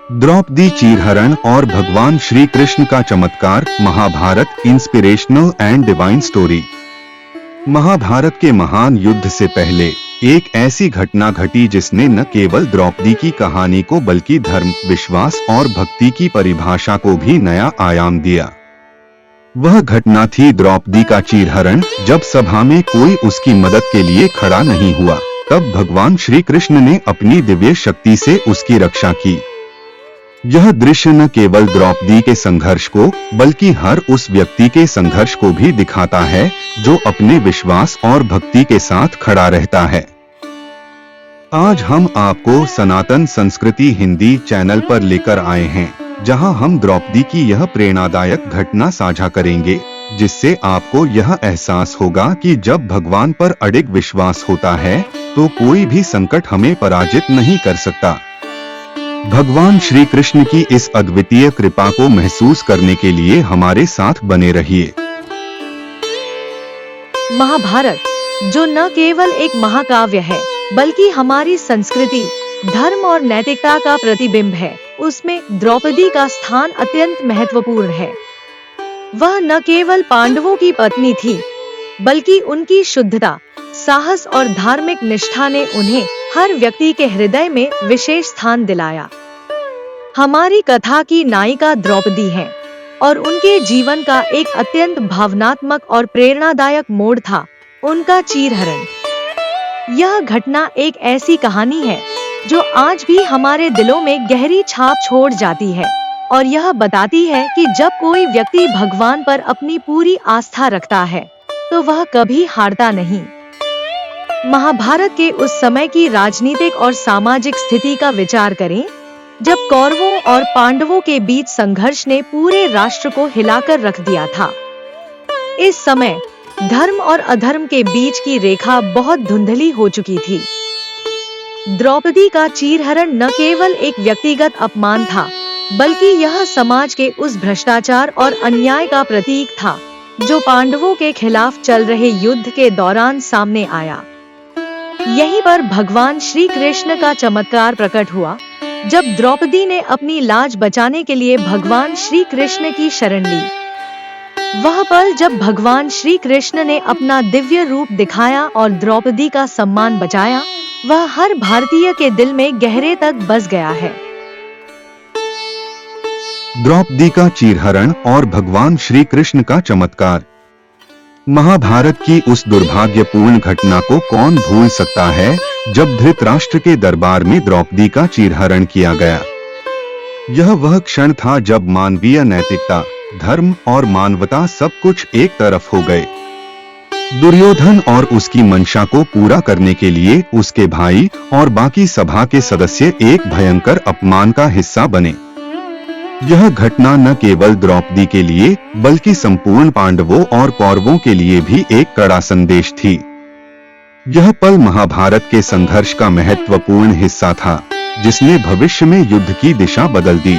द्रौपदी चीरहरण और भगवान श्री कृष्ण का चमत्कार। Mahabharata inspirational and divine story. Mahabharata के महान युद्ध से पहले एक ऐसी घटना घटी जिसने न केवल द्रौपदी की कहानी को बल्कि धर्म, विश्वास और भक्ति की परिभाषा को भी नया आयाम दिया। वह घटना थी द्रौपदी का चीरहरण। जब सभा में कोई उसकी मदद के लिए खड़ा नहीं हुआ, तब भगवान श्री कृष्ण ने अपनी दिव्य शक्ति से उसकी रक्षा की। यह दृश्य न केवल द्रौपदी के संघर्ष को बल्कि हर उस व्यक्ति के संघर्ष को भी दिखाता है जो अपने विश्वास और भक्ति के साथ खड़ा रहता है। आज हम आपको सनातन संस्कृति हिंदी चैनल पर लेकर आए हैं, जहां हम द्रौपदी की यह प्रेरणादायक घटना साझा करेंगे, जिससे आपको यह एहसास होगा कि जब भगवान पर अडिग विश्वास होता है तो कोई भी संकट हमें पराजित नहीं कर सकता। भगवान श्री कृष्ण की इस अद्वितीय कृपा को महसूस करने के लिए हमारे साथ बने रहिए। महाभारत, जो न केवल एक महाकाव्य है बल्कि हमारी संस्कृति, धर्म और नैतिकता का प्रतिबिंब है, उसमें द्रौपदी का स्थान अत्यंत महत्वपूर्ण है। वह न केवल पांडवों की पत्नी थी, बल्कि उनकी शुद्धता, साहस और धार्मिक निष्ठा ने उन्हें हर व्यक्ति के हृदय में विशेष स्थान दिलाया। हमारी कथा की नायिका द्रौपदी है और उनके जीवन का एक अत्यंत भावनात्मक और प्रेरणादायक मोड़ था उनका चीरहरण। यह घटना एक ऐसी कहानी है जो आज भी हमारे दिलों में गहरी छाप छोड़ जाती है और यह बताती है कि जब कोई व्यक्ति भगवान पर अपनी पूरी आस्था रखता है तो वह कभी हारता नहीं। महाभारत के उस समय की राजनीतिक और सामाजिक स्थिति का विचार करें, जब कौरवों और पांडवों के बीच संघर्ष ने पूरे राष्ट्र को हिलाकर रख दिया था। इस समय धर्म और अधर्म के बीच की रेखा बहुत धुंधली हो चुकी थी। द्रौपदी का चीरहरण न केवल एक व्यक्तिगत अपमान था, बल्कि यह समाज के उस भ्रष्टाचार और अन्याय का प्रतीक था जो पांडवों के खिलाफ चल रहे युद्ध के दौरान सामने आया। यहीं पर भगवान श्री कृष्ण का चमत्कार प्रकट हुआ, जब द्रौपदी ने अपनी लाज बचाने के लिए भगवान श्री कृष्ण की शरण ली। वह पल जब भगवान श्री कृष्ण ने अपना दिव्य रूप दिखाया और द्रौपदी का सम्मान बचाया, वह हर भारतीय के दिल में गहरे तक बस गया है। द्रौपदी का चीरहरण और भगवान श्री कृष्ण का चमत्कार। महाभारत की उस दुर्भाग्यपूर्ण घटना को कौन भूल सकता है जब धृतराष्ट्र के दरबार में द्रौपदी का चीरहरण किया गया। यह वह क्षण था जब मानवीय नैतिकता, धर्म और मानवता सब कुछ एक तरफ हो गए। दुर्योधन और उसकी मंशा को पूरा करने के लिए उसके भाई और बाकी सभा के सदस्य एक भयंकर अपमान का हिस्सा बने। यह घटना न केवल द्रौपदी के लिए बल्कि संपूर्ण पांडवों और कौरवों के लिए भी एक कड़ा संदेश थी। यह पल महाभारत के संघर्ष का महत्वपूर्ण हिस्सा था, जिसने भविष्य में युद्ध की दिशा बदल दी।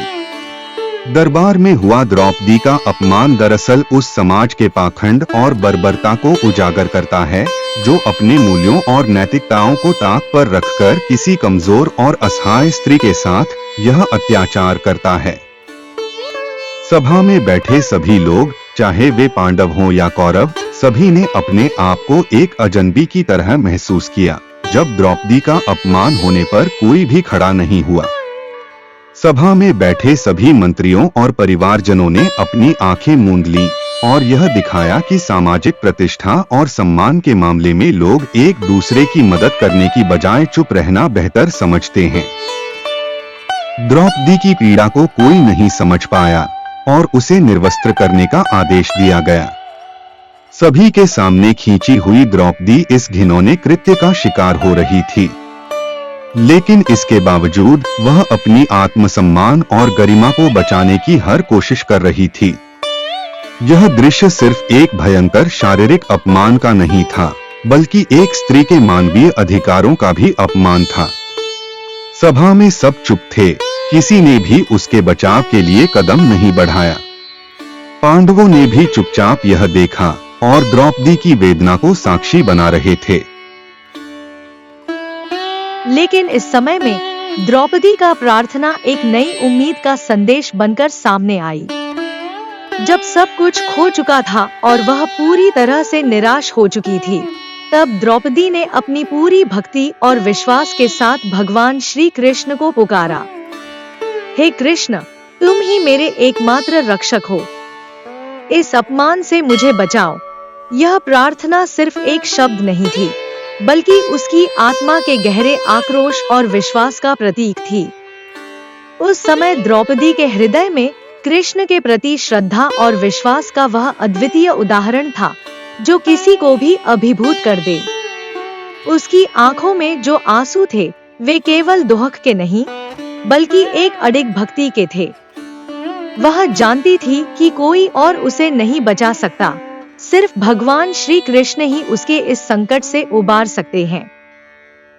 दरबार में हुआ द्रौपदी का अपमान दरअसल उस समाज के पाखंड और बर्बरता को उजागर करता है जो अपने मूल्यों और नैतिकताओं को ताक पर रखकर किसी कमजोर और असहाय स्त्री के साथ यह अत्याचार करता है। सभा में बैठे सभी लोग, चाहे वे पांडव हों या कौरव, सभी ने अपने आप को एक अजनबी की तरह महसूस किया जब द्रौपदी का अपमान होने पर कोई भी खड़ा नहीं हुआ। सभा में बैठे सभी मंत्रियों और परिवारजनों ने अपनी आंखें मूंद ली और यह दिखाया कि सामाजिक प्रतिष्ठा और सम्मान के मामले में लोग एक दूसरे की मदद करने की बजाय चुप रहना बेहतर समझते हैं। द्रौपदी की पीड़ा को कोई नहीं समझ पाया और उसे निर्वस्त्र करने का आदेश दिया गया। सभी के सामने खींची हुई द्रौपदी इस घिनौने कृत्य का शिकार हो रही थी, लेकिन इसके बावजूद वह अपनी आत्मसम्मान और गरिमा को बचाने की हर कोशिश कर रही थी। यह दृश्य सिर्फ एक भयंकर शारीरिक अपमान का नहीं था, बल्कि एक स्त्री के मानवीय अधिकारों का भी अपमान था। सभा में सब चुप थे, किसी ने भी उसके बचाव के लिए कदम नहीं बढ़ाया। पांडवों ने भी चुपचाप यह देखा और द्रौपदी की वेदना को साक्षी बना रहे थे। लेकिन इस समय में द्रौपदी का प्रार्थना एक नई उम्मीद का संदेश बनकर सामने आई। जब सब कुछ खो चुका था और वह पूरी तरह से निराश हो चुकी थी, तब द्रौपदी ने अपनी पूरी भक्ति और विश्वास के साथ भगवान श्री कृष्ण को पुकारा। हे कृष्ण, तुम ही मेरे एकमात्र रक्षक हो। इस अपमान से मुझे बचाओ। यह प्रार्थना सिर्फ एक शब्द नहीं थी, बल्कि उसकी आत्मा के गहरे आक्रोश और विश्वास का प्रतीक थी। उस समय द्रौपदी के हृदय में कृष्ण के प्रति श्रद्धा और विश्वास का वह अद्वितीय उदाहरण था जो किसी को भी अभिभूत कर दे। उसकी आंखों में जो आंसू थे, वे केवल दुख के नहीं, बल्कि एक अडिग भक्ति के थे। वह जानती थी कि कोई और उसे नहीं बचा सकता, सिर्फ भगवान श्री कृष्ण ही उसके इस संकट से उबार सकते हैं।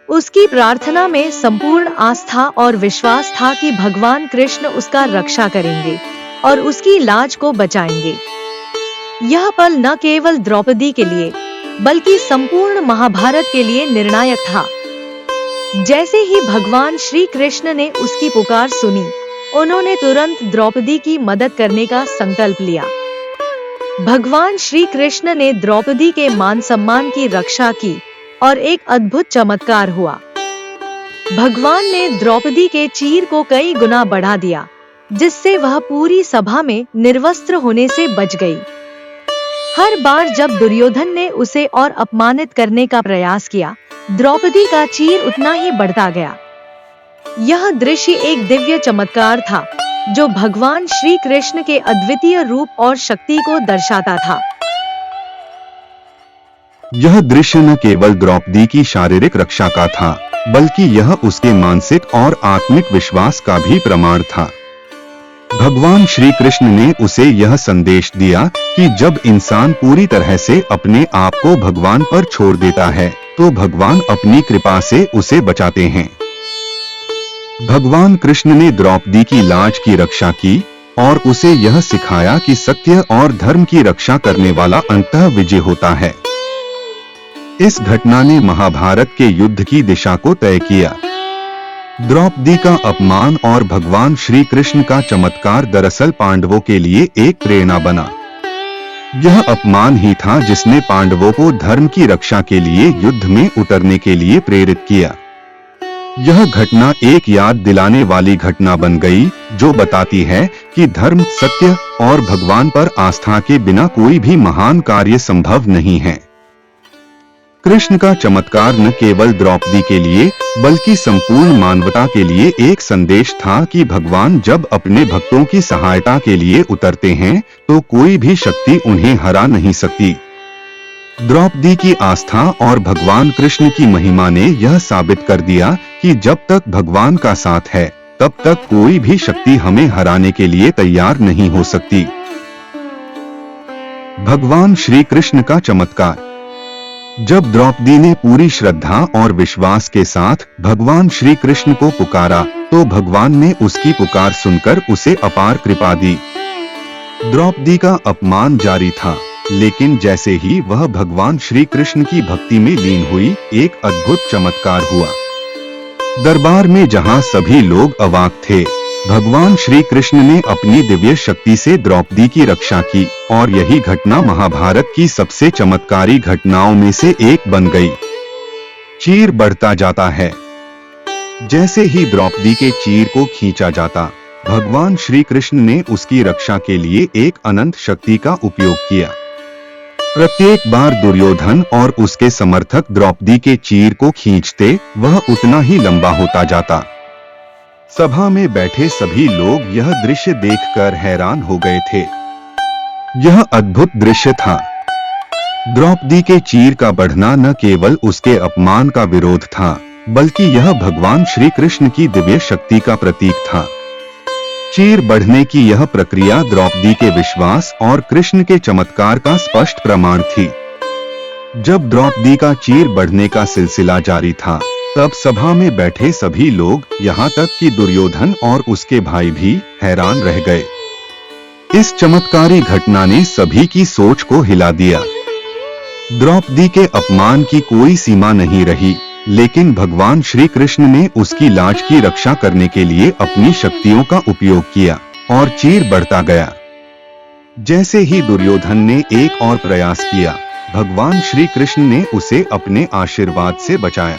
उसकी प्रार्थना में संपूर्ण आस्था और विश्वास था कि भगवान कृष्ण उसका रक्षा करेंगे और उसकी लाज को बचाएंगे। यह पल न केवल द्रौपदी के लिए, बल्कि संपूर्ण महाभारत के लिए निर्णायक था। जैसे ही भगवान श्री कृष्ण ने उसकी पुकार सुनी, उन्होंने तुरंत द्रौपदी की मदद करने का संकल्प लिया। भगवान श्री कृष्ण ने द्रौपदी के मान सम्मान की रक्षा की और एक अद्भुत चमत्कार हुआ। भगवान ने द्रौपदी के चीर को कई गुना बढ़ा दिया, जिससे वह पूरी सभा में निर्वस्त्र होने से बच गई। हर बार जब दुर्योधन ने उसे और अपमानित करने का प्रयास किया, द्रौपदी का चीर उतना ही बढ़ता गया। यह दृश्य एक दिव्य चमत्कार था, जो भगवान श्री कृष्ण के अद्वितीय रूप और शक्ति को दर्शाता था। यह दृश्य न केवल द्रौपदी की शारीरिक रक्षा का था, बल्कि यह उसके मानसिक और आत्मिक विश्वास का भी प्रमाण था। भगवान श्री कृष्ण ने उसे यह संदेश दिया कि जब इंसान पूरी तरह से अपने आप को भगवान पर छोड़ देता है, तो भगवान अपनी कृपा से उसे बचाते हैं। भगवान कृष्ण ने द्रौपदी की लाज की रक्षा की और उसे यह सिखाया कि सत्य और धर्म की रक्षा करने वाला अंततः विजय होता है। इस घटना ने महाभारत के युद्ध की दिशा को तय किया। द्रौपदी का अपमान और भगवान श्री कृष्ण का चमत्कार दरअसल पांडवों के लिए एक प्रेरणा बना। यह अपमान ही था जिसने पांडवों को धर्म की रक्षा के लिए युद्ध में उतरने के लिए प्रेरित किया। यह घटना एक याद दिलाने वाली घटना बन गई, जो बताती है कि धर्म, सत्य और भगवान पर आस्था के बिना कोई भी महान कार्य संभव नहीं है। कृष्ण का चमत्कार न केवल द्रौपदी के लिए, बल्कि संपूर्ण मानवता के लिए एक संदेश था कि भगवान जब अपने भक्तों की सहायता के लिए उतरते हैं, तो कोई भी शक्ति उन्हें हरा नहीं सकती। द्रौपदी की आस्था और भगवान कृष्ण की महिमा ने यह साबित कर दिया कि जब तक भगवान का साथ है, तब तक कोई भी शक्ति हमें हराने के लिए तैयार नहीं हो सकती। भगवान श्री कृष्ण का चमत्कार। जब द्रौपदी ने पूरी श्रद्धा और विश्वास के साथ भगवान श्री कृष्ण को पुकारा, तो भगवान ने उसकी पुकार सुनकर उसे अपार कृपा दी। द्रौपदी का अपमान जारी था, लेकिन जैसे ही वह भगवान श्री कृष्ण की भक्ति में लीन हुई, एक अद्भुत चमत्कार हुआ। दरबार में जहां सभी लोग अवाक थे, भगवान श्री कृष्ण ने अपनी दिव्य शक्ति से द्रौपदी की रक्षा की और यही घटना महाभारत की सबसे चमत्कारी घटनाओं में से एक बन गई। चीर बढ़ता जाता है। जैसे ही द्रौपदी के चीर को खींचा जाता, भगवान श्री कृष्ण ने उसकी रक्षा के लिए एक अनंत शक्ति का उपयोग किया। प्रत्येक बार दुर्योधन और उसके समर्थक द्रौपदी के चीर को खींचते, वह उतना ही लंबा होता जाता। सभा में बैठे सभी लोग यह दृश्य देखकर हैरान हो गए थे। यह अद्भुत दृश्य था। द्रौपदी के चीर का बढ़ना न केवल उसके अपमान का विरोध था, बल्कि यह भगवान श्री कृष्ण की दिव्य शक्ति का प्रतीक था। चीर बढ़ने की यह प्रक्रिया द्रौपदी के विश्वास और कृष्ण के चमत्कार का स्पष्ट प्रमाण थी। जब द्रौपदी का चीर बढ़ने का सिलसिला जारी था, तब सभा में बैठे सभी लोग, यहाँ तक कि दुर्योधन और उसके भाई भी हैरान रह गए। इस चमत्कारी घटना ने सभी की सोच को हिला दिया। द्रौपदी के अपमान की कोई सीमा नहीं रही, लेकिन भगवान श्री कृष्ण ने उसकी लाज की रक्षा करने के लिए अपनी शक्तियों का उपयोग किया और चीर बढ़ता गया। जैसे ही दुर्योधन ने एक और प्रयास किया, भगवान श्री कृष्ण ने उसे अपने आशीर्वाद से बचाया।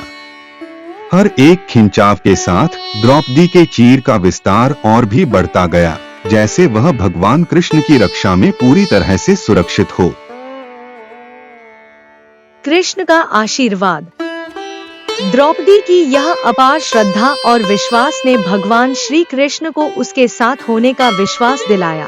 हर एक खिंचाव के साथ द्रौपदी के चीर का विस्तार और भी बढ़ता गया, जैसे वह भगवान कृष्ण की रक्षा में पूरी तरह से सुरक्षित हो। कृष्ण का आशीर्वाद। द्रौपदी की यह अपार श्रद्धा और विश्वास ने भगवान श्री कृष्ण को उसके साथ होने का विश्वास दिलाया।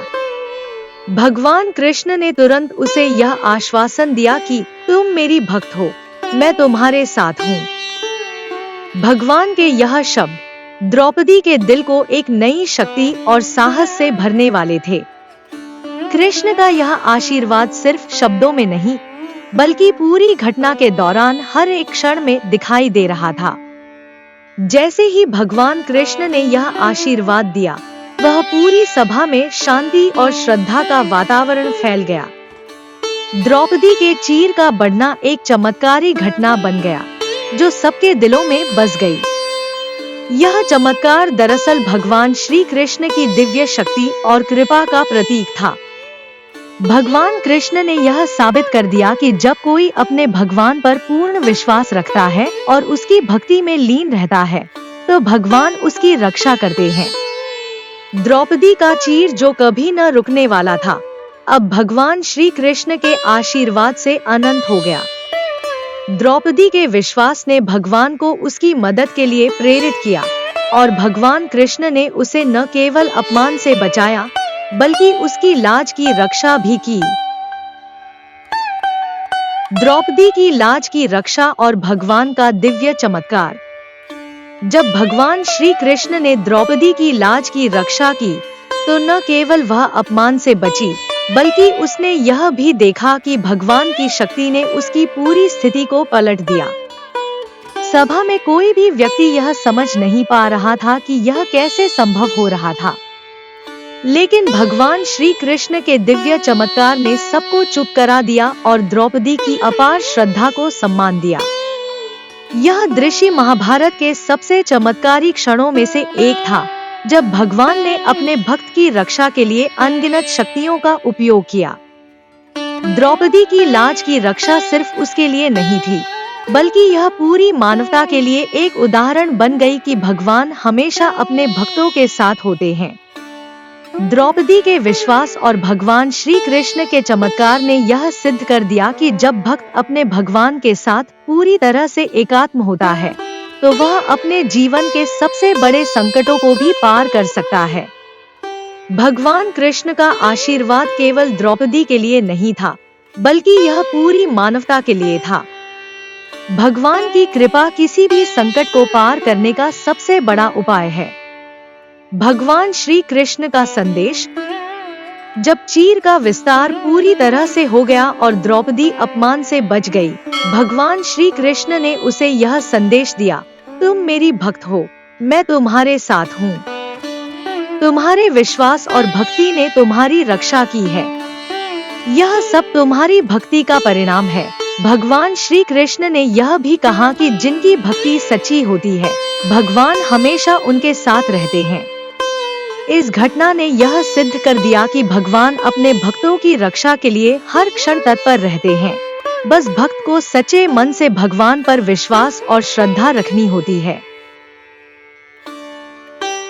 भगवान कृष्ण ने तुरंत उसे यह आश्वासन दिया कि तुम मेरी भक्त हो, मैं तुम्हारे साथ हूँ। भगवान के यह शब्द द्रौपदी के दिल को एक नई शक्ति और साहस से भरने वाले थे। कृष्ण का यह आशीर्वाद सिर्फ शब्दों में नहीं, बल्कि पूरी घटना के दौरान हर एक क्षण में दिखाई दे रहा था। जैसे ही भगवान कृष्ण ने यह आशीर्वाद दिया, वह पूरी सभा में शांति और श्रद्धा का वातावरण फैल गया। द्रौपदी के चीर का बढ़ना एक चमत्कारी घटना बन गया, जो सबके दिलों में बस गई। यह चमत्कार दरअसल भगवान श्री कृष्ण की दिव्य शक्ति और कृपा का प्रतीक था। भगवान कृष्ण ने यह साबित कर दिया कि जब कोई अपने भगवान पर पूर्ण विश्वास रखता है और उसकी भक्ति में लीन रहता है, तो भगवान उसकी रक्षा करते हैं। द्रौपदी का चीर जो कभी न रुकने वाला था, अब भगवान श्री कृष्ण के आशीर्वाद से अनंत हो गया। द्रौपदी के विश्वास ने भगवान को उसकी मदद के लिए प्रेरित किया और भगवान कृष्ण ने उसे न केवल अपमान से बचाया, बल्कि उसकी लाज की रक्षा भी की। द्रौपदी की लाज की रक्षा और भगवान का दिव्य चमत्कार। जब भगवान श्री कृष्ण ने द्रौपदी की लाज की रक्षा की, तो न केवल वह अपमान से बची, बल्कि उसने यह भी देखा कि भगवान की शक्ति ने उसकी पूरी स्थिति को पलट दिया। सभा में कोई भी व्यक्ति यह समझ नहीं पा रहा था कि यह कैसे संभव हो रहा था, लेकिन भगवान श्री कृष्ण के दिव्य चमत्कार ने सबको चुप करा दिया और द्रौपदी की अपार श्रद्धा को सम्मान दिया। यह दृश्य महाभारत के सबसे चमत्कारी क्षणों में से एक था, जब भगवान ने अपने भक्त की रक्षा के लिए अनगिनत शक्तियों का उपयोग किया। द्रौपदी की लाज की रक्षा सिर्फ उसके लिए नहीं थी, बल्कि यह पूरी मानवता के लिए एक उदाहरण बन गई कि भगवान हमेशा अपने भक्तों के साथ होते हैं। द्रौपदी के विश्वास और भगवान श्री कृष्ण के चमत्कार ने यह सिद्ध कर दिया कि जब भक्त अपने भगवान के साथ पूरी तरह से एकात्म होता है, तो वह अपने जीवन के सबसे बड़े संकटों को भी पार कर सकता है। भगवान कृष्ण का आशीर्वाद केवल द्रौपदी के लिए नहीं था, बल्कि यह पूरी मानवता के लिए था। भगवान की कृपा किसी भी संकट को पार करने का सबसे बड़ा उपाय है। भगवान श्री कृष्ण का संदेश। जब चीर का विस्तार पूरी तरह से हो गया और द्रौपदी अपमान से बच गई, भगवान श्री कृष्ण ने उसे यह संदेश दिया, तुम मेरी भक्त हो, मैं तुम्हारे साथ हूँ। तुम्हारे विश्वास और भक्ति ने तुम्हारी रक्षा की है। यह सब तुम्हारी भक्ति का परिणाम है। भगवान श्री कृष्ण ने यह भी कहा कि जिनकी भक्ति सच्ची होती है, भगवान हमेशा उनके साथ रहते हैं। इस घटना ने यह सिद्ध कर दिया कि भगवान अपने भक्तों की रक्षा के लिए हर क्षण तत्पर रहते हैं। बस भक्त को सच्चे मन से भगवान पर विश्वास और श्रद्धा रखनी होती है।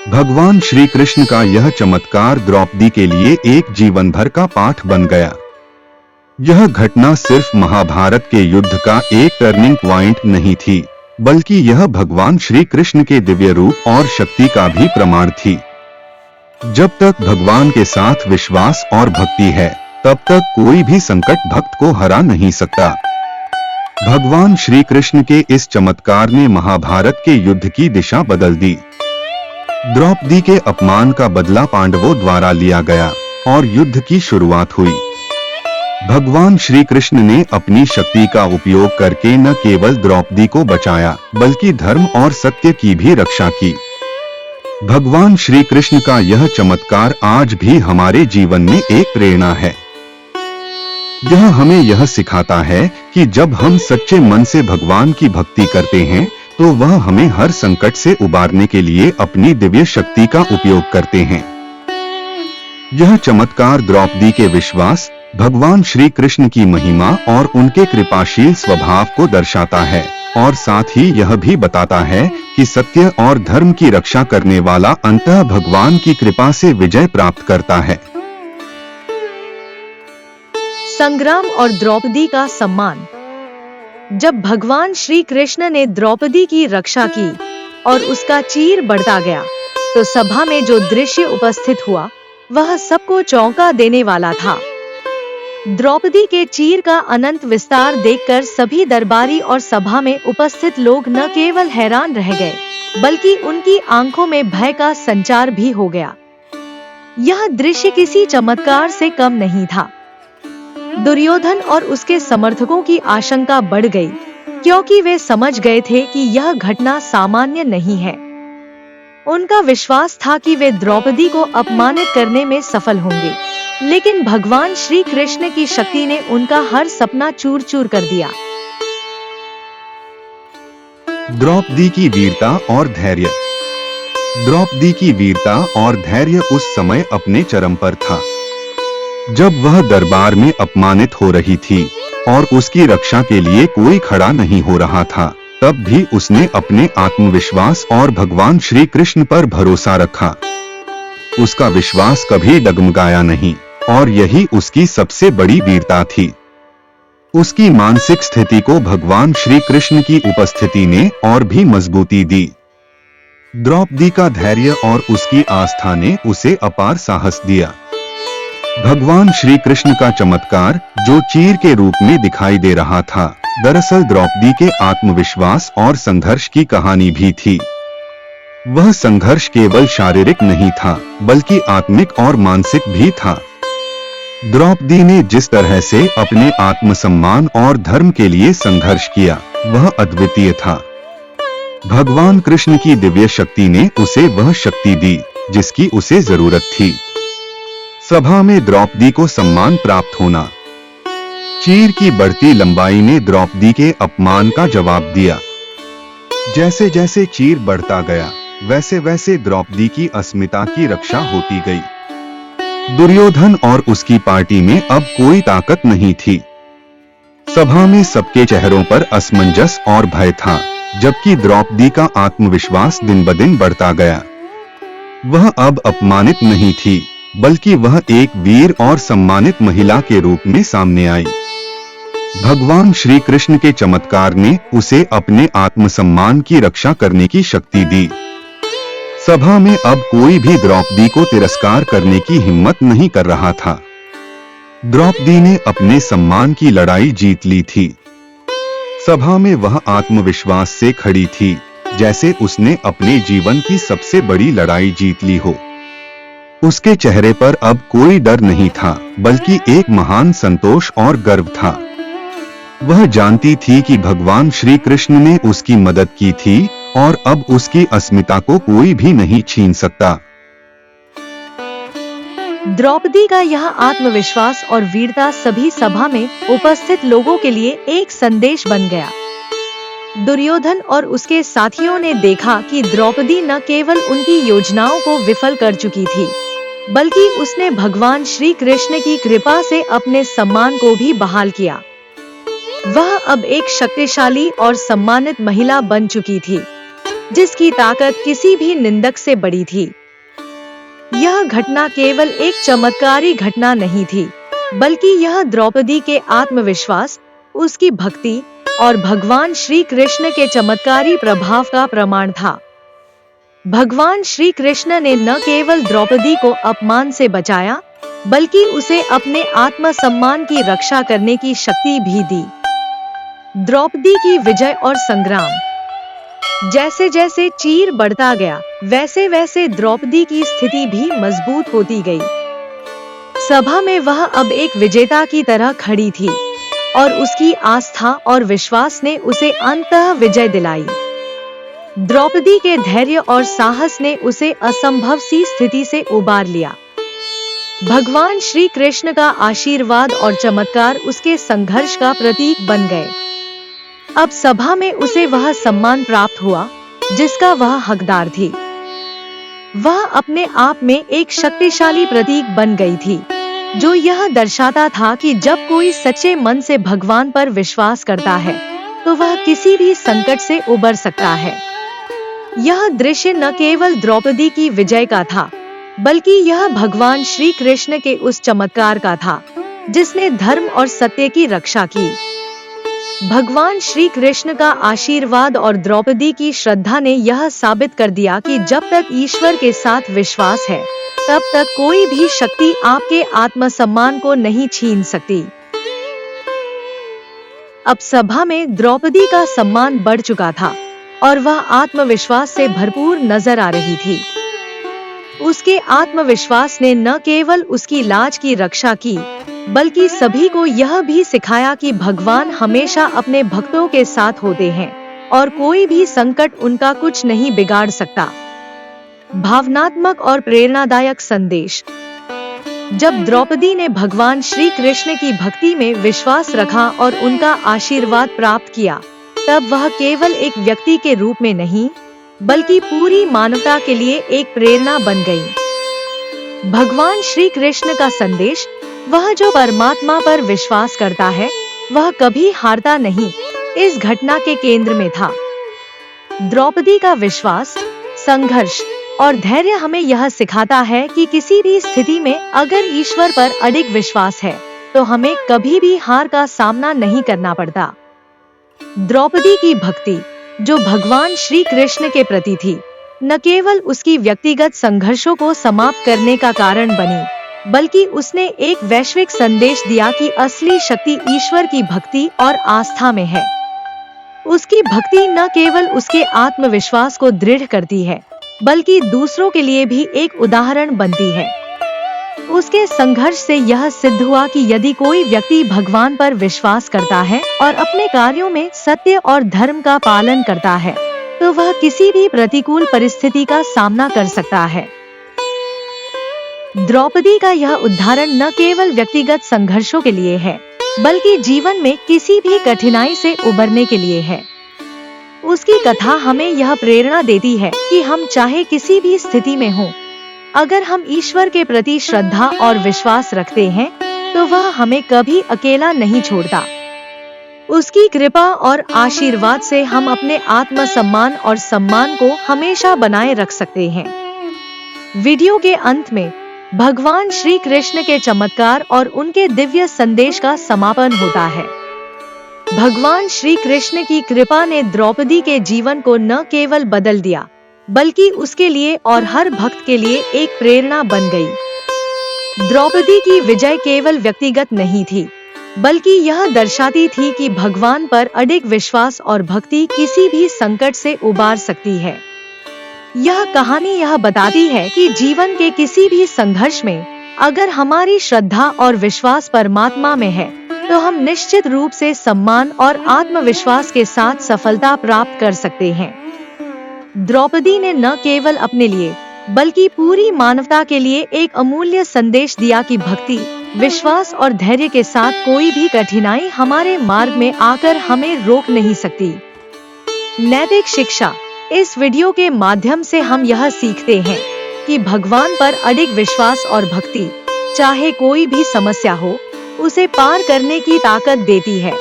भगवान श्री कृष्ण का यह चमत्कार द्रौपदी के लिए एक जीवन भर का पाठ बन गया। यह घटना सिर्फ महाभारत के युद्ध का एक टर्निंग पॉइंट नहीं थी, बल्कि यह भगवान श्री कृष्ण के दिव्य रूप और शक्ति का भी प्रमाण थी। जब तक भगवान के साथ विश्वास और भक्ति है, तब तक कोई भी संकट भक्त को हरा नहीं सकता। भगवान श्री कृष्ण के इस चमत्कार ने महाभारत के युद्ध की दिशा बदल दी। द्रौपदी के अपमान का बदला पांडवों द्वारा लिया गया और युद्ध की शुरुआत हुई। भगवान श्री कृष्ण ने अपनी शक्ति का उपयोग करके न केवल द्रौपदी को बचाया, बल्कि धर्म और सत्य की भी रक्षा की। भगवान श्री कृष्ण का यह चमत्कार आज भी हमारे जीवन में एक प्रेरणा है। यह हमें यह सिखाता है कि जब हम सच्चे मन से भगवान की भक्ति करते हैं, तो वह हमें हर संकट से उबारने के लिए अपनी दिव्य शक्ति का उपयोग करते हैं। यह चमत्कार द्रौपदी के विश्वास, भगवान श्री कृष्ण की महिमा और उनके कृपाशील स्वभाव को दर्शाता है, और साथ ही यह भी बताता है कि सत्य और धर्म की रक्षा करने वाला अंततः भगवान की कृपा से विजय प्राप्त करता है। संग्राम और द्रौपदी का सम्मान। जब भगवान श्री कृष्ण ने द्रौपदी की रक्षा की और उसका चीर बढ़ता गया, तो सभा में जो दृश्य उपस्थित हुआ वह सबको चौंका देने वाला था। द्रौपदी के चीर का अनंत विस्तार देखकर सभी दरबारी और सभा में उपस्थित लोग न केवल हैरान रह गए, बल्कि उनकी आंखों में भय का संचार भी हो गया। यह दृश्य किसी चमत्कार से कम नहीं था। दुर्योधन और उसके समर्थकों की आशंका बढ़ गई, क्योंकि वे समझ गए थे कि यह घटना सामान्य नहीं है। उनका विश्वास था कि वे द्रौपदी को अपमानित करने में सफल होंगे, लेकिन भगवान श्री कृष्ण की शक्ति ने उनका हर सपना चूर चूर कर दिया। द्रौपदी की वीरता और धैर्य। द्रौपदी की वीरता और धैर्य उस समय अपने चरम पर था। जब वह दरबार में अपमानित हो रही थी और उसकी रक्षा के लिए कोई खड़ा नहीं हो रहा था, तब भी उसने अपने आत्मविश्वास और भगवान श्री कृष्ण पर भरोसा रखा। उसका विश्वास कभी डगमगाया नहीं, और यही उसकी सबसे बड़ी वीरता थी। उसकी मानसिक स्थिति को भगवान श्री कृष्ण की उपस्थिति ने और भी मजबूती दी। द्रौपदी का धैर्य और उसकी आस्था ने उसे अपार साहस दिया। भगवान श्री कृष्ण का चमत्कार, जो चीर के रूप में दिखाई दे रहा था, दरअसल द्रौपदी के आत्मविश्वास और संघर्ष की कहानी भी थी। वह संघर्ष केवल शारीरिक नहीं था, बल्कि आत्मिक और मानसिक भी था। द्रौपदी ने जिस तरह से अपने आत्मसम्मान और धर्म के लिए संघर्ष किया, वह अद्वितीय था। भगवान कृष्ण की दिव्य शक्ति ने उसे वह शक्ति दी जिसकी उसे जरूरत थी। सभा में द्रौपदी को सम्मान प्राप्त होना। चीर की बढ़ती लंबाई ने द्रौपदी के अपमान का जवाब दिया। जैसे जैसे चीर बढ़ता गया, वैसे वैसे द्रौपदी की अस्मिता की रक्षा होती गई। दुर्योधन और उसकी पार्टी में अब कोई ताकत नहीं थी। सभा में सबके चेहरों पर असमंजस और भय था, जबकि द्रौपदी का आत्मविश्वास दिन ब दिन बढ़ता गया। वह अब अपमानित नहीं थी, बल्कि वह एक वीर और सम्मानित महिला के रूप में सामने आई। भगवान श्री कृष्ण के चमत्कार ने उसे अपने आत्मसम्मान की रक्षा करने की शक्ति दी। सभा में अब कोई भी द्रौपदी को तिरस्कार करने की हिम्मत नहीं कर रहा था। द्रौपदी ने अपने सम्मान की लड़ाई जीत ली थी। सभा में वह आत्मविश्वास से खड़ी थी, जैसे उसने अपने जीवन की सबसे बड़ी लड़ाई जीत ली हो। उसके चेहरे पर अब कोई डर नहीं था, बल्कि एक महान संतोष और गर्व था। वह जानती थी कि भगवान श्री कृष्ण ने उसकी मदद की थी और अब उसकी अस्मिता को कोई भी नहीं छीन सकता। द्रौपदी का यह आत्मविश्वास और वीरता सभी सभा में उपस्थित लोगों के लिए एक संदेश बन गया। दुर्योधन और उसके साथियों ने देखा कि द्रौपदी न केवल उनकी योजनाओं को विफल कर चुकी थी, बल्कि उसने भगवान श्री कृष्ण की कृपा से अपने सम्मान को भी बहाल किया। वह अब एक शक्तिशाली और सम्मानित महिला बन चुकी थी, जिसकी ताकत किसी भी निंदक से बड़ी थी। यह घटना केवल एक चमत्कारी घटना नहीं थी, बल्कि यह द्रौपदी के आत्मविश्वास, उसकी भक्ति और भगवान श्री कृष्ण के चमत्कारी प्रभाव का प्रमाण था। भगवान श्री कृष्ण ने न केवल द्रौपदी को अपमान से बचाया, बल्कि उसे अपने आत्मसम्मान की रक्षा करने की शक्ति भी दी। द्रौपदी की विजय और संग्राम। जैसे जैसे चीर बढ़ता गया, वैसे वैसे द्रौपदी की स्थिति भी मजबूत होती गई। सभा में वह अब एक विजेता की तरह खड़ी थी और उसकी आस्था और विश्वास ने उसे अंततः विजय दिलाई। द्रौपदी के धैर्य और साहस ने उसे असंभव सी स्थिति से उबार लिया। भगवान श्री कृष्ण का आशीर्वाद और चमत्कार उसके संघर्ष का प्रतीक बन गए। अब सभा में उसे वह सम्मान प्राप्त हुआ जिसका वह हकदार थी। वह अपने आप में एक शक्तिशाली प्रतीक बन गई थी, जो यह दर्शाता था कि जब कोई सच्चे मन से भगवान पर विश्वास करता है तो वह किसी भी संकट से उबर सकता है। यह दृश्य न केवल द्रौपदी की विजय का था, बल्कि यह भगवान श्री कृष्ण के उस चमत्कार का था जिसने धर्म और सत्य की रक्षा की। भगवान श्री कृष्ण का आशीर्वाद और द्रौपदी की श्रद्धा ने यह साबित कर दिया कि जब तक ईश्वर के साथ विश्वास है, तब तक कोई भी शक्ति आपके आत्मसम्मान को नहीं छीन सकती। अब सभा में द्रौपदी का सम्मान बढ़ चुका था और वह आत्मविश्वास से भरपूर नजर आ रही थी। उसके आत्मविश्वास ने न केवल उसकी लाज की रक्षा की, बल्कि सभी को यह भी सिखाया कि भगवान हमेशा अपने भक्तों के साथ होते हैं और कोई भी संकट उनका कुछ नहीं बिगाड़ सकता। भावनात्मक और प्रेरणादायक संदेश। जब द्रौपदी ने भगवान श्री कृष्ण की भक्ति में विश्वास रखा और उनका आशीर्वाद प्राप्त किया, तब वह केवल एक व्यक्ति के रूप में नहीं, बल्कि पूरी मानवता के लिए एक प्रेरणा बन गई। भगवान श्री कृष्ण का संदेश, वह जो परमात्मा पर विश्वास करता है वह कभी हारता नहीं, इस घटना के केंद्र में था। द्रौपदी का विश्वास, संघर्ष और धैर्य हमें यह सिखाता है कि किसी भी स्थिति में अगर ईश्वर पर अडिग विश्वास है तो हमें कभी भी हार का सामना नहीं करना पड़ता। द्रौपदी की भक्ति, जो भगवान श्री कृष्ण के प्रति थी, न केवल उसकी व्यक्तिगत संघर्षों को समाप्त करने का कारण बनी, बल्कि उसने एक वैश्विक संदेश दिया कि असली शक्ति ईश्वर की भक्ति और आस्था में है। उसकी भक्ति न केवल उसके आत्मविश्वास को दृढ़ करती है, बल्कि दूसरों के लिए भी एक उदाहरण बनती है। उसके संघर्ष से यह सिद्ध हुआ कि यदि कोई व्यक्ति भगवान पर विश्वास करता है और अपने कार्यों में सत्य और धर्म का पालन करता है, तो वह किसी भी प्रतिकूल परिस्थिति का सामना कर सकता है। द्रौपदी का यह उदाहरण न केवल व्यक्तिगत संघर्षों के लिए है, बल्कि जीवन में किसी भी कठिनाई से उबरने के लिए है। उसकी कथा हमें यह प्रेरणा देती है कि हम चाहे किसी भी स्थिति में हों, अगर हम ईश्वर के प्रति श्रद्धा और विश्वास रखते हैं, तो वह हमें कभी अकेला नहीं छोड़ता। उसकी कृपा और आशीर्वाद से हम अपने आत्मसम्मान और सम्मान को हमेशा बनाए रख सकते हैं। वीडियो के अंत में भगवान श्री कृष्ण के चमत्कार और उनके दिव्य संदेश का समापन होता है। भगवान श्री कृष्ण की कृपा ने द्रौपदी के जीवन को न केवल बदल दिया, बल्कि उसके लिए और हर भक्त के लिए एक प्रेरणा बन गई। द्रौपदी की विजय केवल व्यक्तिगत नहीं थी, बल्कि यह दर्शाती थी कि भगवान पर अडिग विश्वास और भक्ति किसी भी संकट से उबार सकती है। यह कहानी यह बताती है कि जीवन के किसी भी संघर्ष में अगर हमारी श्रद्धा और विश्वास परमात्मा में है, तो हम निश्चित रूप से सम्मान और आत्मविश्वास के साथ सफलता प्राप्त कर सकते हैं। द्रौपदी ने न केवल अपने लिए, बल्कि पूरी मानवता के लिए एक अमूल्य संदेश दिया कि भक्ति, विश्वास और धैर्य के साथ कोई भी कठिनाई हमारे मार्ग में आकर हमें रोक नहीं सकती। नैतिक शिक्षा। इस वीडियो के माध्यम से हम यह सीखते हैं कि भगवान पर अडिग विश्वास और भक्ति, चाहे कोई भी समस्या हो, उसे पार करने की ताकत देती है।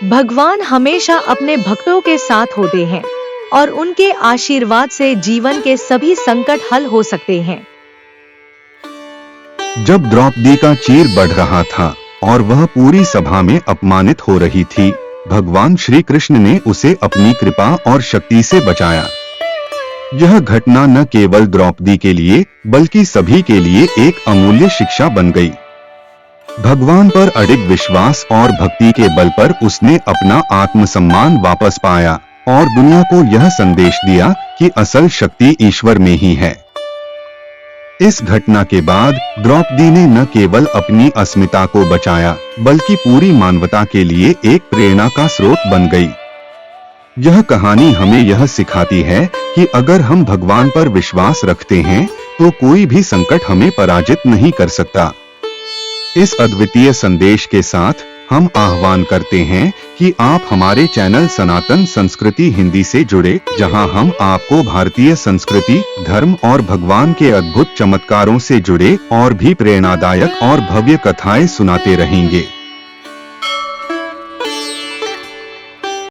भगवान हमेशा अपने भक्तों के साथ होते हैं और उनके आशीर्वाद से जीवन के सभी संकट हल हो सकते हैं। जब द्रौपदी का चीर बढ़ रहा था और वह पूरी सभा में अपमानित हो रही थी, भगवान श्री कृष्ण ने उसे अपनी कृपा और शक्ति से बचाया। यह घटना न केवल द्रौपदी के लिए, बल्कि सभी के लिए एक अमूल्य शिक्षा बन गई। भगवान पर अडिग विश्वास और भक्ति के बल पर उसने अपना आत्मसम्मान वापस पाया और दुनिया को यह संदेश दिया कि असल शक्ति ईश्वर में ही है। इस घटना के बाद द्रौपदी ने न केवल अपनी अस्मिता को बचाया, बल्कि पूरी मानवता के लिए एक प्रेरणा का स्रोत बन गई। यह कहानी हमें यह सिखाती है कि अगर हम भगवान पर विश्वास रखते हैं, तो कोई भी संकट हमें पराजित नहीं कर सकता। इस अद्वितीय संदेश के साथ हम आह्वान करते हैं कि आप हमारे चैनल सनातन संस्कृति हिंदी से जुड़े, जहां हम आपको भारतीय संस्कृति, धर्म और भगवान के अद्भुत चमत्कारों से जुड़े और भी प्रेरणादायक और भव्य कथाएं सुनाते रहेंगे।